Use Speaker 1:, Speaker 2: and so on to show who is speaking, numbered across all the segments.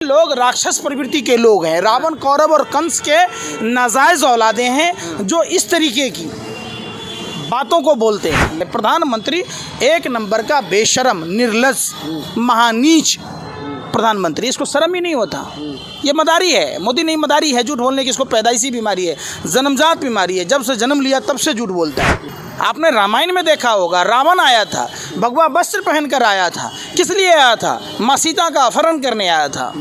Speaker 1: लोग राक्षस प्रवृत्ति के लोग हैं। रावण, कौरव और कंस के नाजायज औलादे हैं जो इस तरीके की बातों को बोलते हैं। प्रधानमंत्री एक नंबर का बेशरम, निर्लज्ज, महानीच प्रधानमंत्री, इसको शर्म ही नहीं होता। ये मदारी है, मोदी नहीं मदारी है। झूठ बोलने की इसको पैदाइशी बीमारी है, जन्मजात बीमारी है। जब से जन्म लिया तब से झूठ बोलता है। आपने रामायण में देखा होगा, रावण आया था, भगवा वस्त्र पहनकर आया था। किस लिए आया था? माँ सीता का अपहरण करने आया था।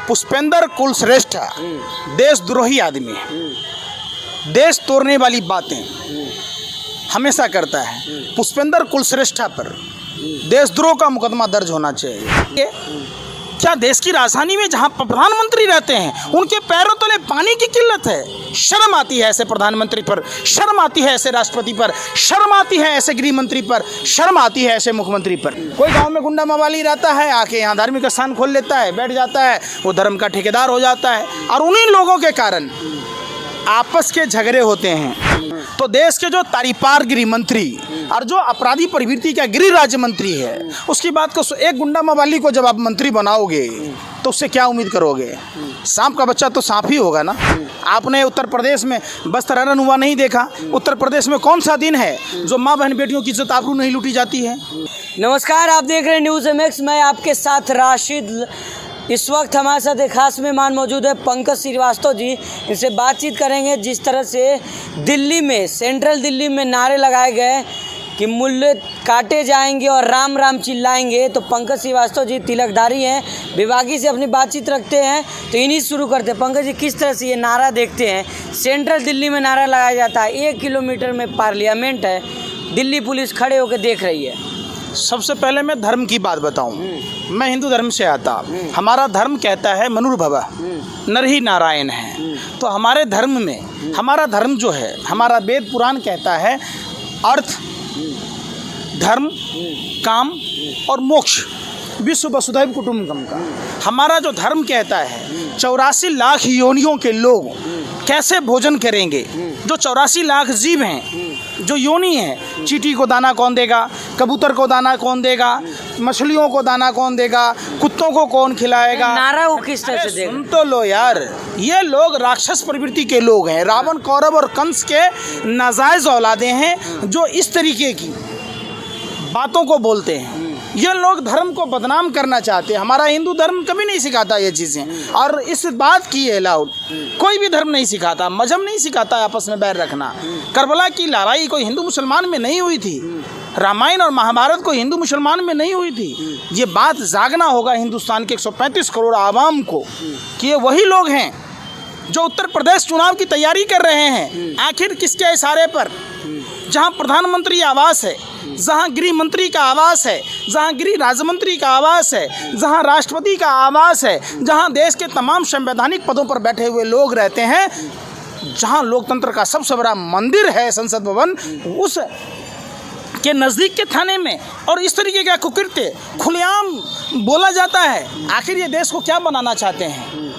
Speaker 1: पुष्पेंद्र कुलश्रेष्ठ देशद्रोही आदमी है, देश तोड़ने वाली बातें हमेशा करता है। पुष्पेंद्र कुलश्रेष्ठा पर देशद्रोह का मुकदमा दर्ज होना चाहिए। क्या देश की राजधानी में जहां प्रधानमंत्री रहते हैं उनके पैरों तले पानी की किल्लत है? शर्म आती है ऐसे प्रधानमंत्री पर, शर्म आती है ऐसे राष्ट्रपति पर, शर्म आती है ऐसे गृह मंत्री पर, शर्म आती है ऐसे मुख्यमंत्री पर। कोई गांव में गुंडा मवाली रहता है, आके यहाँ धार्मिक स्थान खोल लेता है, बैठ जाता है, वो धर्म का ठेकेदार हो जाता है। और उन्हीं लोगों के कारण आपस के झगड़े होते हैं। तो देश के जो तारीपार गृह मंत्री और जो अपराधी प्रवृत्ति का गृह राज्य मंत्री है, उसकी बात को, एक गुंडा मवाली को जब आप मंत्री बनाओगे तो उससे क्या उम्मीद करोगे? सांप का बच्चा तो सांप ही होगा ना। आपने उत्तर प्रदेश में वस्त्रारण हुआ नहीं देखा? उत्तर प्रदेश में कौन सा दिन है जो माँ बहन बेटियों की इज्जत आबरू नहीं लूटी जाती है?
Speaker 2: नमस्कार, आप देख रहे हैं न्यूज़ MX। मैं आपके साथ राशिद। इस वक्त हमारे साथ एक खास मेहमान मौजूद है, पंकज श्रीवास्तव जी। इनसे बातचीत करेंगे। जिस तरह से दिल्ली में, सेंट्रल दिल्ली में नारे लगाए गए कि मूल्य काटे जाएंगे और राम राम चिल्लाएंगे, तो पंकज श्रीवास्तव जी तिलकधारी हैं, विभागी से अपनी बातचीत रखते हैं। तो इन्हीं शुरू करते हैं। पंकज जी, किस तरह से ये नारा देखते हैं? सेंट्रल दिल्ली में नारा लगाया जाता है, 1 किलोमीटर में पार्लियामेंट है, दिल्ली पुलिस खड़े होकर देख रही है।
Speaker 1: सबसे पहले मैं धर्म की बात बताऊं। मैं हिंदू धर्म से आता। हमारा धर्म कहता है मनुर्भव नर ही नारायण है। तो हमारे धर्म में, हमारा धर्म जो है, हमारा वेद पुराण कहता है अर्थ, धर्म, काम और मोक्ष, विश्व वसुधैव कुटुंबकम का। हमारा जो धर्म कहता है 84 लाख योनियों के लोग कैसे भोजन करेंगे। जो 84 लाख जीव हैं, जो योनि है, चींटी को दाना कौन देगा, कबूतर को दाना कौन देगा, मछलियों को दाना कौन देगा, कुत्तों को कौन खिलाएगा?
Speaker 2: नारा वो किस तरह से देगा?
Speaker 1: सुन तो लो यार, ये लोग राक्षस प्रवृत्ति के लोग हैं। रावण, कौरव और कंस के नाजायज औलादे हैं जो इस तरीके की बातों को बोलते हैं। ये लोग धर्म को बदनाम करना चाहते हैं। हमारा हिंदू धर्म कभी नहीं सिखाता ये चीज़ें। और इस बात की अलाउड कोई भी धर्म नहीं सिखाता, मजहब नहीं सिखाता आपस में बैर रखना। करबला की लड़ाई कोई हिंदू मुसलमान में नहीं हुई थी। रामायण और महाभारत कोई हिंदू मुसलमान में नहीं हुई थी। ये बात जागना होगा हिंदुस्तान के 135 करोड़ आवाम को कि ये वही लोग हैं जो उत्तर प्रदेश चुनाव की तैयारी कर रहे हैं। आखिर किसके इशारे पर? जहाँ प्रधानमंत्री आवास है, जहाँ गृह मंत्री का आवास है, जहाँ गृह राज्य मंत्री का आवास है, जहाँ राष्ट्रपति का आवास है, जहाँ देश के तमाम संवैधानिक पदों पर बैठे हुए लोग रहते हैं, जहाँ लोकतंत्र का सबसे बड़ा मंदिर है संसद भवन, उस के नज़दीक के थाने में और इस तरीके का कुकृत्य खुलेआम बोला जाता है। आखिर ये देश को क्या बनाना चाहते हैं?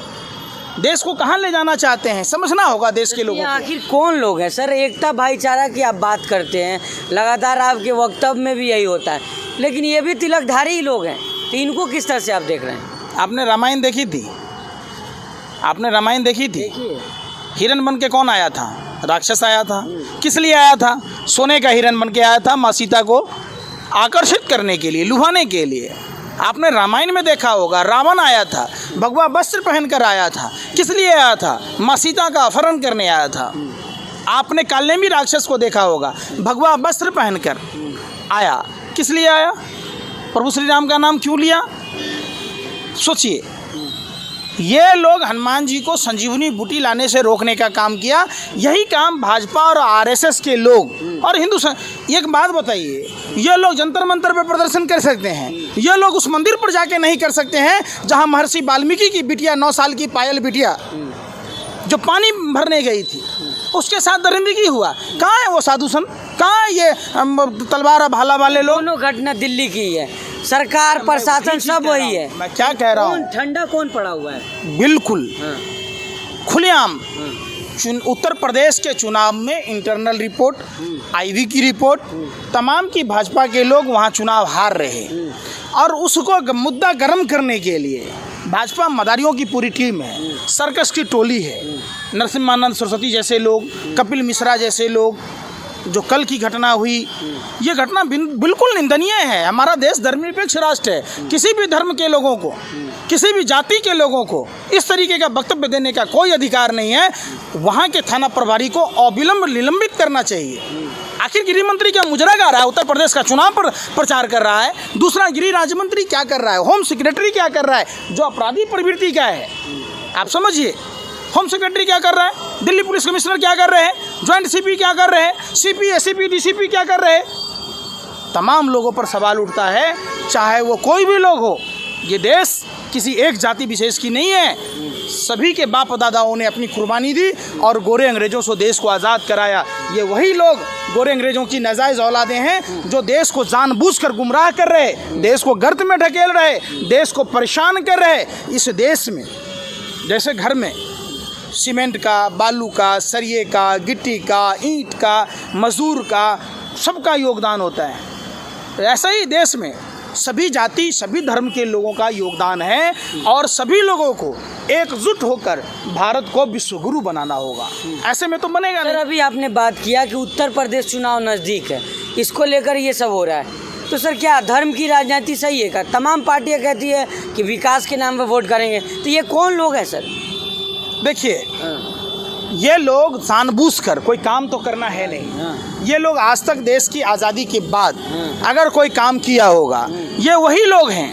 Speaker 1: देश को कहाँ ले जाना चाहते हैं? समझना होगा देश के लोगों को।
Speaker 2: आखिर कौन लोग हैं सर? एकता भाईचारा की आप बात करते हैं, लगातार आपके वक्तव्य में भी यही होता है, लेकिन ये भी तिलकधारी ही लोग हैं। तो इनको किस तरह से आप देख रहे हैं?
Speaker 1: आपने रामायण देखी थी? आपने रामायण देखी थी? हिरण बन के कौन आया था? राक्षस आया था। किस लिए आया था? सोने का हिरण बन के आया था, माँ सीता को आकर्षित करने के लिए, लुभाने के लिए। आपने रामायण में देखा होगा, रावण आया था, भगवा वस्त्र पहनकर आया था। किस लिए आया था? माँ सीता का अपहरण करने आया था। आपने कालनेमी राक्षस को देखा होगा, भगवा वस्त्र पहनकर आया। किस लिए आया? प्रभु श्री राम का नाम क्यों लिया? सोचिए। ये लोग हनुमान जी को संजीवनी बूटी लाने से रोकने का काम किया। यही काम भाजपा और RSS के लोग और हिंदू एक बात बताइए, ये लोग जंतर मंतर पर प्रदर्शन कर सकते हैं, ये लोग उस मंदिर पर जाके नहीं कर सकते हैं जहां महर्षि वाल्मीकि की बिटिया, 9 साल की पायल बिटिया जो पानी भरने गई थी, उसके साथ दरिंदगी हुआ। कहाँ है वो साधु संत? कहाँ है ये तलवार और भाला वाले लोग?
Speaker 2: दोनों घटना दिल्ली की है। सरकार, प्रशासन सब वही है।
Speaker 1: मैं क्या कह रहा हूँ?
Speaker 2: ठंडा कौन पड़ा हुआ है?
Speaker 1: बिल्कुल खुलेआम। उत्तर प्रदेश के चुनाव में इंटरनल रिपोर्ट, IV की रिपोर्ट, तमाम की भाजपा के लोग वहाँ चुनाव हार रहे और उसको मुद्दा गर्म करने के लिए भाजपा मदारियों की पूरी टीम है, सर्कस की टोली है। नरसिम्हानंद सरस्वती जैसे लोग, कपिल मिश्रा जैसे लोग, जो कल की घटना हुई, ये घटना बिल्कुल निंदनीय है। हमारा देश धर्मनिरपेक्ष राष्ट्र है। किसी भी धर्म के लोगों को, किसी भी जाति के लोगों को इस तरीके का वक्तव्य देने का कोई अधिकार नहीं है। वहाँ के थाना प्रभारी को अविलंब निलंबित करना चाहिए। आखिर गृह मंत्री क्या मुजरा गा रहा है, उत्तर प्रदेश का चुनाव पर प्रचार कर रहा है? दूसरा, गृह राज्य मंत्री क्या कर रहा है? होम सेक्रेटरी क्या कर रहा है? जो अपराधी प्रवृत्ति का है, आप समझिए। होम सेक्रेटरी क्या कर रहा है? दिल्ली पुलिस कमिश्नर क्या कर रहे हैं? ज्वाइंट सीपी क्या कर रहे हैं? सीपी, एसीपी, डीसीपी क्या कर रहे हैं? तमाम लोगों पर सवाल उठता है, चाहे वो कोई भी लोग हो। ये देश किसी एक जाति विशेष की नहीं है। सभी के बाप दादाओं ने अपनी कुर्बानी दी और गोरे अंग्रेजों से देश को आज़ाद कराया। ये वही लोग गोरे अंग्रेजों की नाजायज़ औलादें हैं जो देश को जानबूझकर गुमराह कर रहे, देश को गर्त में ढकेल रहे, देश को परेशान कर रहे। इस देश में जैसे घर में सीमेंट का, बालू का, सरिये का, गिट्टी का, ईंट का, मजदूर का, सबका योगदान होता है, तो ऐसा ही देश में सभी जाति, सभी धर्म के लोगों का योगदान है और सभी लोगों को एकजुट होकर भारत को विश्वगुरु बनाना होगा। ऐसे में तो बनेगा नहीं।
Speaker 2: सर, अभी आपने बात किया कि उत्तर प्रदेश चुनाव नज़दीक है, इसको लेकर ये सब हो रहा है, तो सर क्या धर्म की राजनीति सही है क्या? तमाम पार्टियां कहती है कि विकास के नाम पर वोट करेंगे, तो ये कौन लोग हैं सर?
Speaker 1: देखिए, ये लोग जानबूझकर, कोई काम तो करना है नहीं। ये लोग आज तक देश की आज़ादी के बाद अगर कोई काम किया होगा, ये वही लोग हैं।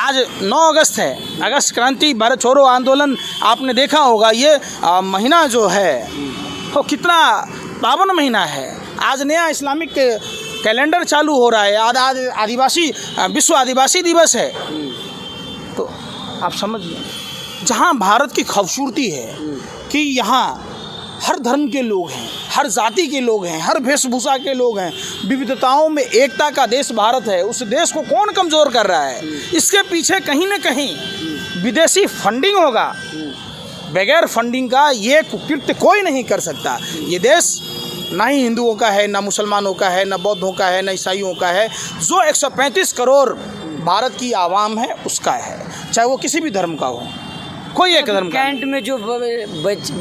Speaker 1: आज 9 अगस्त है, अगस्त क्रांति, भारत छोड़ो आंदोलन, आपने देखा होगा। ये महीना जो है वो कितना पावन महीना है। आज नया इस्लामिक कैलेंडर चालू हो रहा है। आदिवासी विश्व आदिवासी दिवस है। तो आप समझिए, जहाँ भारत की खूबसूरती है कि यहाँ हर धर्म के लोग हैं, हर जाति के लोग हैं, हर वेशभूषा के लोग हैं, विविधताओं में एकता का देश भारत है। उस देश को कौन कमज़ोर कर रहा है? इसके पीछे कहीं न कहीं विदेशी फंडिंग होगा। बगैर फंडिंग का ये कृत्य कोई नहीं कर सकता। ये देश ना ही हिंदुओं का है, ना मुसलमानों का है, ना बौद्धों का है, ना ईसाइयों का है। जो 135 करोड़ भारत की आवाम है उसका है, चाहे वो किसी भी धर्म का हो, कोई एक धर्म का।
Speaker 2: कैंट में जो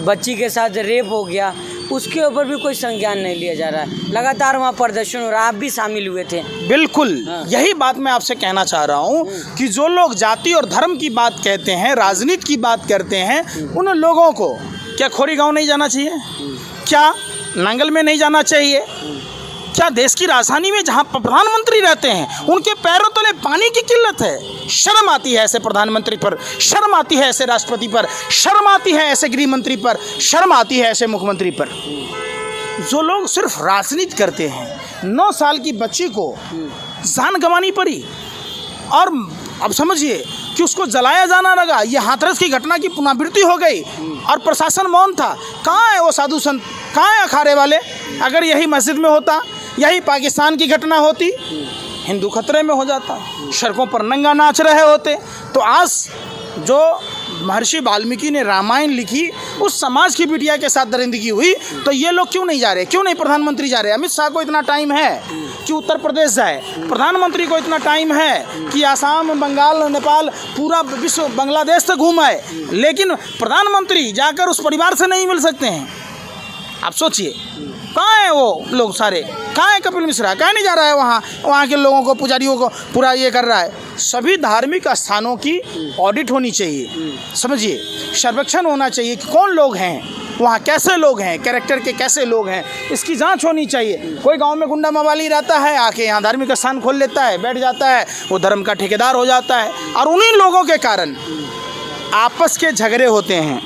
Speaker 2: बच्ची के साथ रेप हो गया, उसके ऊपर भी कोई संज्ञान नहीं लिया जा रहा है। लगातार वहाँ प्रदर्शन हो रहा है, आप भी शामिल हुए थे।
Speaker 1: बिल्कुल, यही बात मैं आपसे कहना चाह रहा हूँ कि जो लोग जाति और धर्म की बात कहते हैं, राजनीति की बात करते हैं, उन लोगों को क्या खोरी गाँव नहीं जाना चाहिए? क्या नांगल में नहीं जाना चाहिए? क्या देश की राजधानी में जहाँ प्रधानमंत्री रहते हैं उनके पैरों तले पानी की किल्लत है? शर्म आती है ऐसे प्रधानमंत्री पर, शर्म आती है ऐसे राष्ट्रपति पर, शर्म आती है ऐसे गृह मंत्री पर, शर्म आती है ऐसे मुख्यमंत्री पर। जो लोग सिर्फ राजनीति करते हैं। 9 साल की बच्ची को जान गंवानी पड़ी और अब समझिए कि उसको जलाया जाना लगा। ये हाथरस की घटना की पुनरावृत्ति हो गई और प्रशासन मौन था। कहाँ है वो साधु संत, कहाँ है अखाड़े वाले? अगर यही मस्जिद में होता, यही पाकिस्तान की घटना होती, हिंदू खतरे में हो जाता, सड़कों पर नंगा नाच रहे होते। तो आज जो महर्षि वाल्मीकि ने रामायण लिखी, उस समाज की बिटिया के साथ दरिंदगी हुई, तो ये लोग क्यों नहीं जा रहे? क्यों नहीं प्रधानमंत्री जा रहे? अमित शाह को इतना टाइम है कि उत्तर प्रदेश जाए, प्रधानमंत्री को इतना टाइम है कि आसाम, बंगाल, नेपाल, पूरा विश्व, बांग्लादेश तक घूम आए, लेकिन प्रधानमंत्री जाकर उस परिवार से नहीं मिल सकते हैं। आप सोचिए, कहाँ है वो लोग सारे? कहाँ है कपिल मिश्रा? कहाँ नहीं जा रहा है वहाँ के लोगों को, पुजारियों को पूरा ये कर रहा है। सभी धार्मिक स्थानों की ऑडिट होनी चाहिए, समझिए, सर्वेक्षण होना चाहिए कि कौन लोग हैं वहाँ, कैसे लोग हैं, कैरेक्टर के कैसे लोग हैं, इसकी जांच होनी चाहिए। कोई गांव में गुंडा मवाली रहता है, आके यहाँ धार्मिक स्थान खोल लेता है, बैठ जाता है, वो धर्म का ठेकेदार हो जाता है और उन्हीं लोगों के कारण आपस के झगड़े होते हैं।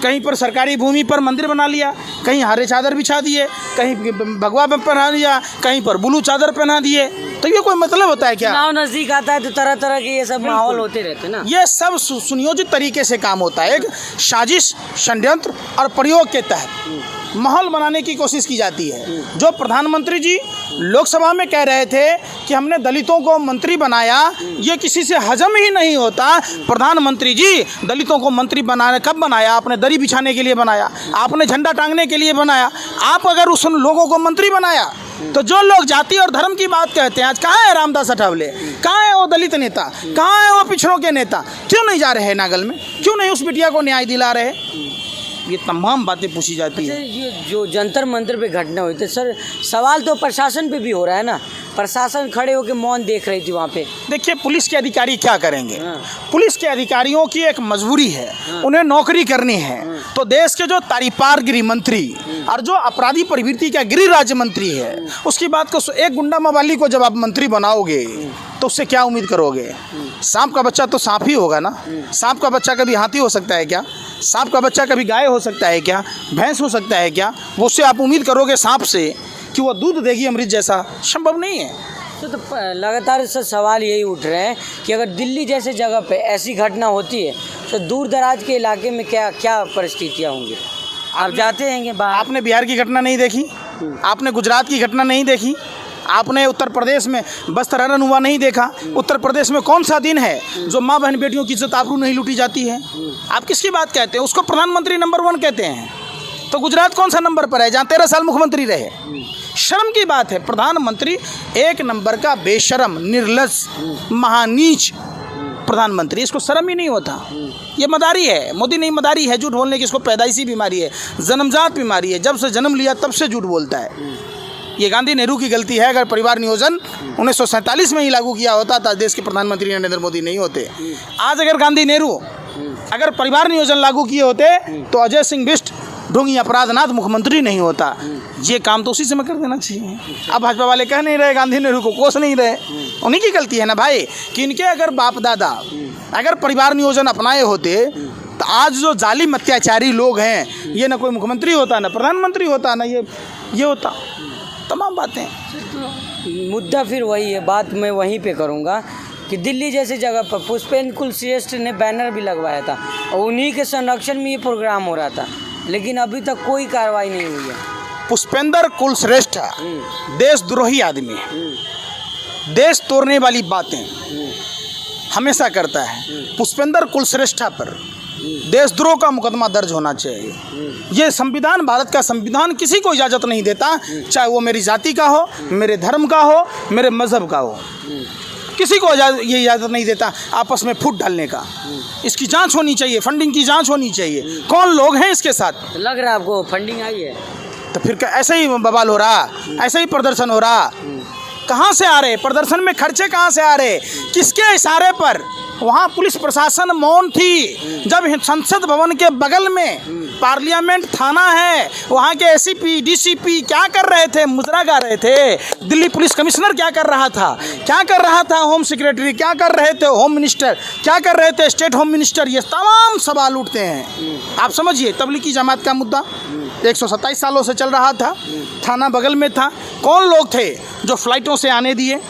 Speaker 1: कहीं पर सरकारी भूमि पर मंदिर बना लिया, कहीं हरे चादर बिछा दिए, कहीं भगवा पहना दिया, कहीं पर ब्लू चादर पहना दिए। तो ये कोई मतलब होता है क्या?
Speaker 2: चुनाव नजदीक आता है तो तरह तरह के ये सब माहौल होते रहते हैं ना।
Speaker 1: ये सब सुनियोजित तरीके से काम होता है। एक साजिश, षड्यंत्र और प्रयोग के तहत माहौल बनाने की कोशिश की जाती है। जो प्रधानमंत्री जी लोकसभा में कह रहे थे कि हमने दलितों को मंत्री बनाया, ये किसी से हजम ही नहीं होता। प्रधानमंत्री जी दलितों को मंत्री बनाने कब बनाया? आपने दरी बिछाने के लिए बनाया, आपने झंडा टांगने के लिए बनाया। आप अगर उस लोगों को मंत्री बनाया तो जो लोग जाति और धर्म की बात कहते हैं, आज कहाँ है रामदास अठावले, कहाँ है वो दलित नेता, कहाँ है वो पिछड़ों के नेता, क्यों नहीं जा रहे हैं नागल में, क्यों नहीं उस बिटिया को न्याय दिला रहे? ये तमाम बातें पूछी जाती है।
Speaker 2: ये जो जंतर मंतर पे घटना हुई थी सर, सवाल तो प्रशासन पे भी हो रहा है ना, प्रशासन खड़े होकर मौन देख रही थी वहाँ पे।
Speaker 1: देखिए पुलिस के अधिकारी क्या करेंगे,
Speaker 2: हाँ।
Speaker 1: पुलिस के अधिकारियों की एक मजबूरी है, उन्हें नौकरी करनी है। तो देश के जो तारीपार गृह मंत्री और जो अपराधी प्रवृत्ति का गृह राज्य मंत्री है, उसकी बात को, एक गुंडा मवाली को जब आप मंत्री बनाओगे तो उससे क्या उम्मीद करोगे? सांप का बच्चा तो सांप ही होगा ना। सांप का बच्चा कभी हाथी हो सकता है क्या? सांप का बच्चा कभी गाय हो सकता है क्या? भैंस हो सकता है क्या? वो उससे आप उम्मीद करोगे सांप से कि वो दूध देगी अमृत जैसा? संभव नहीं है।
Speaker 2: तो लगातार सर सवाल यही उठ रहे हैं कि अगर दिल्ली जैसे जगह पे ऐसी घटना होती है तो दूर दराज के इलाके में क्या क्या परिस्थितियाँ होंगी? आप जाते हैंगे बाहर।
Speaker 1: आपने बिहार की घटना नहीं देखी? आपने गुजरात की घटना नहीं देखी? आपने उत्तर प्रदेश में बस्तर हरण हुआ नहीं देखा? उत्तर प्रदेश में कौन सा दिन है जो माँ बहन बेटियों की इज्जत आबरू नहीं लूटी जाती है? आप किसकी बात कहते हैं? उसको प्रधानमंत्री नंबर 1 कहते हैं। तो गुजरात कौन सा नंबर पर है जहाँ 13 साल मुख्यमंत्री रहे? शर्म की बात है। प्रधानमंत्री एक नंबर का बेशरम, निर्लज, महानीच प्रधानमंत्री, इसको शर्म ही नहीं होता। ये मदारी है। मोदी नहीं, मदारी है। झूठ बोलने की इसको पैदाइशी बीमारी है, जन्मजात बीमारी है। जब से जन्म लिया तब से झूठ बोलता है। ये गांधी नेहरू की गलती है। अगर परिवार नियोजन 1947 में ही लागू किया होता तो देश के प्रधानमंत्री नरेंद्र मोदी नहीं होते। आज अगर गांधी नेहरू अगर परिवार नियोजन लागू किए होते तो अजय सिंह बिष्ट ढोंगी अपराधनाथ मुख्यमंत्री नहीं होता। ये काम तो उसी समय कर देना चाहिए। अब भाजपा वाले कह नहीं रहे, गांधी नेहरू को कोस नहीं रहे। उन्हीं की गलती है ना भाई कि इनके अगर बाप दादा अगर परिवार नियोजन अपनाए होते तो आज जो जालिम अत्याचारी लोग हैं, ये ना कोई मुख्यमंत्री होता, ना प्रधानमंत्री होता, ना ये होता। तमाम बातें।
Speaker 2: मुद्दा फिर वही है, बात मैं वहीं पे करूँगा कि दिल्ली जैसी जगह पर पुष्पेंद्र कुलश्रेष्ठ ने बैनर भी लगवाया था और उन्हीं के संरक्षण में ये प्रोग्राम हो रहा था, लेकिन अभी तक कोई कार्रवाई नहीं हुई है।
Speaker 1: पुष्पेंद्र कुलश्रेष्ठ देशद्रोही आदमी है। देश तोड़ने वाली बातें हमेशा करता है। पुष्पेंद्र कुलश्रेष्ठा पर देशद्रोह का मुकदमा दर्ज होना चाहिए। ये संविधान, भारत का संविधान किसी को इजाज़त नहीं देता, चाहे वो मेरी जाति का हो, मेरे धर्म का हो, मेरे मज़हब का हो, किसी को ये इजाज़त नहीं देता आपस में फूट डालने का। इसकी जांच होनी चाहिए, फंडिंग की जांच होनी चाहिए। कौन लोग हैं इसके साथ?
Speaker 2: लग रहा है आपको फंडिंग आई है?
Speaker 1: तो फिर ऐसे ही बवाल हो रहा, ऐसे ही प्रदर्शन हो रहा। कहाँ से आ रहे प्रदर्शन में खर्चे? कहाँ से आ रहे? किसके इशारे पर? वहाँ पुलिस प्रशासन मौन थी जब संसद भवन के बगल में पार्लियामेंट थाना है, वहाँ के एसीपी डीसीपी क्या कर रहे थे? मुजरा गा रहे थे। दिल्ली पुलिस कमिश्नर क्या कर रहा था? क्या कर रहा था होम सेक्रेटरी? क्या कर रहे थे होम मिनिस्टर? क्या कर रहे थे स्टेट होम मिनिस्टर? ये तमाम सवाल उठते हैं। आप समझिए, तबलीगी जमात का मुद्दा 127 सालों से चल रहा था, थाना बगल में था। कौन लोग थे जो फ्लाइटों से आने दिए?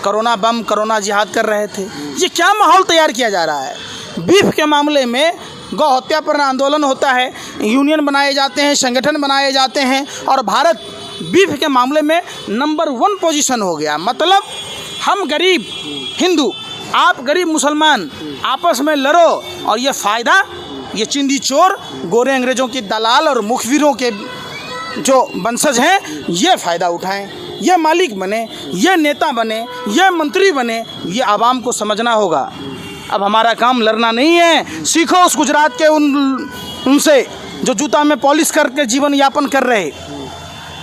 Speaker 1: कोरोना बम, कोरोना जिहाद कर रहे थे। ये क्या माहौल तैयार किया जा रहा है? बीफ के मामले में गौ हत्या पर आंदोलन होता है, यूनियन बनाए जाते हैं, संगठन बनाए जाते हैं, और भारत बीफ के मामले में नंबर 1 पोजीशन हो गया। मतलब हम गरीब हिंदू, आप गरीब मुसलमान आपस में लड़ो और ये फ़ायदा ये चिंदी चोर, गोरे अंग्रेज़ों की दलाल और मुखबिरों के जो वंशज हैं ये फ़ायदा उठाएं, ये मालिक बने, ये नेता बने, ये मंत्री बने। ये आवाम को समझना होगा। अब हमारा काम लड़ना नहीं है। सीखो उस गुजरात के उनसे जो जूता में पॉलिश करके जीवन यापन कर रहे।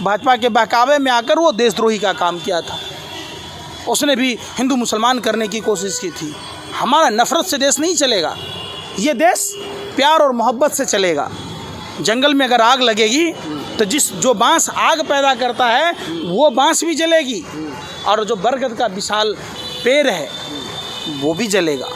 Speaker 1: भाजपा के बहकावे में आकर वो देशद्रोही का काम किया था। उसने भी हिंदू मुसलमान करने की कोशिश की थी। हमारा नफ़रत से देश नहीं चलेगा, ये देश प्यार और मोहब्बत से चलेगा। जंगल में अगर आग लगेगी तो जो बांस आग पैदा करता है वो बांस भी जलेगी, और जो बरगद का विशाल पेड़ है वो भी जलेगा।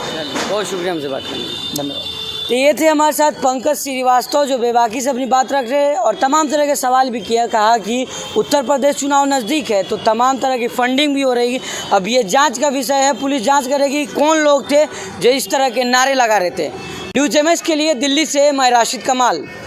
Speaker 2: बहुत शुक्रिया हमसे बात करने का।
Speaker 1: धन्यवाद।
Speaker 2: तो ये थे हमारे साथ पंकज श्रीवास्तव जो बेबाकी से अपनी बात रख रहे हैं और तमाम तरह के सवाल भी किया। कहा कि उत्तर प्रदेश चुनाव नज़दीक है तो तमाम तरह की फंडिंग भी हो रहेगी। अब ये जांच का विषय है, पुलिस जांच करेगी कौन लोग थे जो इस तरह के नारे लगा रहे थे। न्यूज़ एमएक्स के लिए दिल्ली से मैं राशिद कमाल।